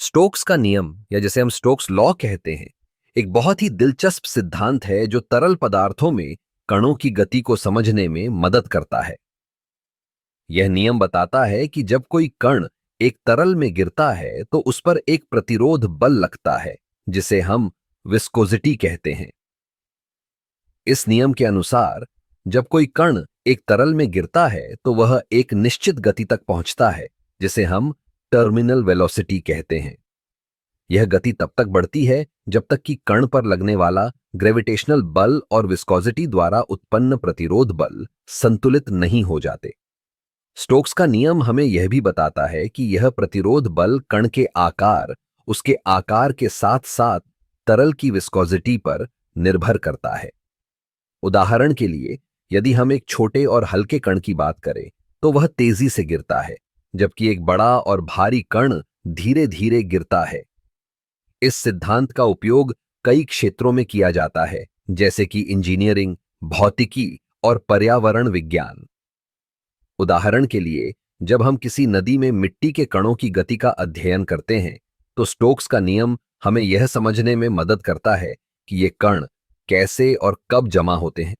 Stokes का नियम या जिसे हम स्टोक्स लॉ कहते हैं, एक बहुत ही दिलचस्प सिद्धांत है जो तरल पदार्थों में कणों की गति को समझने में मदद करता है। यह नियम बताता है कि जब कोई कण एक तरल में गिरता है तो उस पर एक प्रतिरोध बल लगता है, जिसे हम विस्कोसिटी कहते हैं। इस नियम के अनुसार जब कोई कण एक तरल में गिरता है तो वह एक निश्चित गति तक पहुंचता है, जिसे हम टर्मिनल वेलोसिटी कहते हैं। यह गति तब तक बढ़ती है जब तक कि कण पर लगने वाला ग्रेविटेशनल बल और विस्कोसिटी द्वारा उत्पन्न प्रतिरोध बल संतुलित नहीं हो जाते। स्टोक्स का नियम हमें यह भी बताता है कि यह प्रतिरोध बल कण के आकार, उसके आकार के साथ साथ तरल की विस्कोसिटी पर निर्भर करता है। उदाहरण के लिए, यदि हम एक छोटे और हल्के कण की बात करें तो वह तेजी से गिरता है, जबकि एक बड़ा और भारी कण धीरे धीरे गिरता है। इस सिद्धांत का उपयोग कई क्षेत्रों में किया जाता है, जैसे कि इंजीनियरिंग, भौतिकी और पर्यावरण विज्ञान। उदाहरण के लिए, जब हम किसी नदी में मिट्टी के कणों की गति का अध्ययन करते हैं तो स्टोक्स का नियम हमें यह समझने में मदद करता है कि ये कण कैसे और कब जमा होते हैं।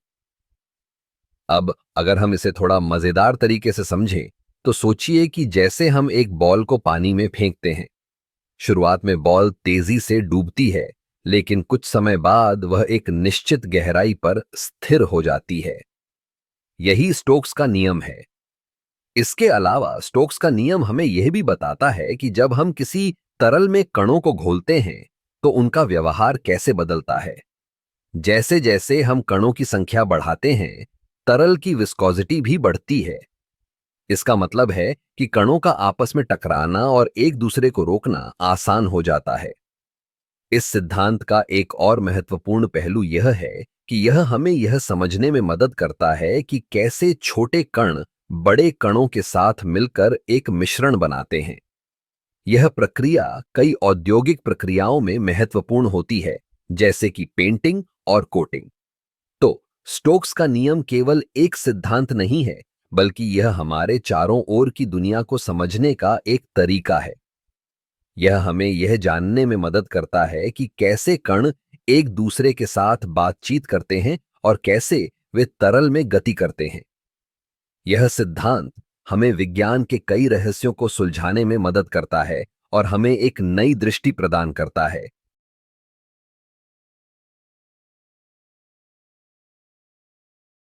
अब अगर हम इसे थोड़ा मजेदार तरीके से समझें तो सोचिए कि जैसे हम एक बॉल को पानी में फेंकते हैं। शुरुआत में बॉल तेजी से डूबती है, लेकिन कुछ समय बाद वह एक निश्चित गहराई पर स्थिर हो जाती है। यही स्टोक्स का नियम है। इसके अलावा स्टोक्स का नियम हमें यह भी बताता है कि जब हम किसी तरल में कणों को घोलते हैं तो उनका व्यवहार कैसे बदलता है। जैसे जैसे हम कणों की संख्या बढ़ाते हैं, तरल की विस्कोसिटी भी बढ़ती है। इसका मतलब है कि कणों का आपस में टकराना और एक दूसरे को रोकना आसान हो जाता है। इस सिद्धांत का एक और महत्वपूर्ण पहलू यह है कि यह हमें यह समझने में मदद करता है कि कैसे छोटे कण बड़े कणों के साथ मिलकर एक मिश्रण बनाते हैं। यह प्रक्रिया कई औद्योगिक प्रक्रियाओं में महत्वपूर्ण होती है, जैसे कि पेंटिंग और कोटिंग। तो स्टोक्स का नियम केवल एक सिद्धांत नहीं है, बल्कि यह हमारे चारों ओर की दुनिया को समझने का एक तरीका है। यह हमें यह जानने में मदद करता है कि कैसे कण एक दूसरे के साथ बातचीत करते हैं और कैसे वे तरल में गति करते हैं। यह सिद्धांत हमें विज्ञान के कई रहस्यों को सुलझाने में मदद करता है और हमें एक नई दृष्टि प्रदान करता है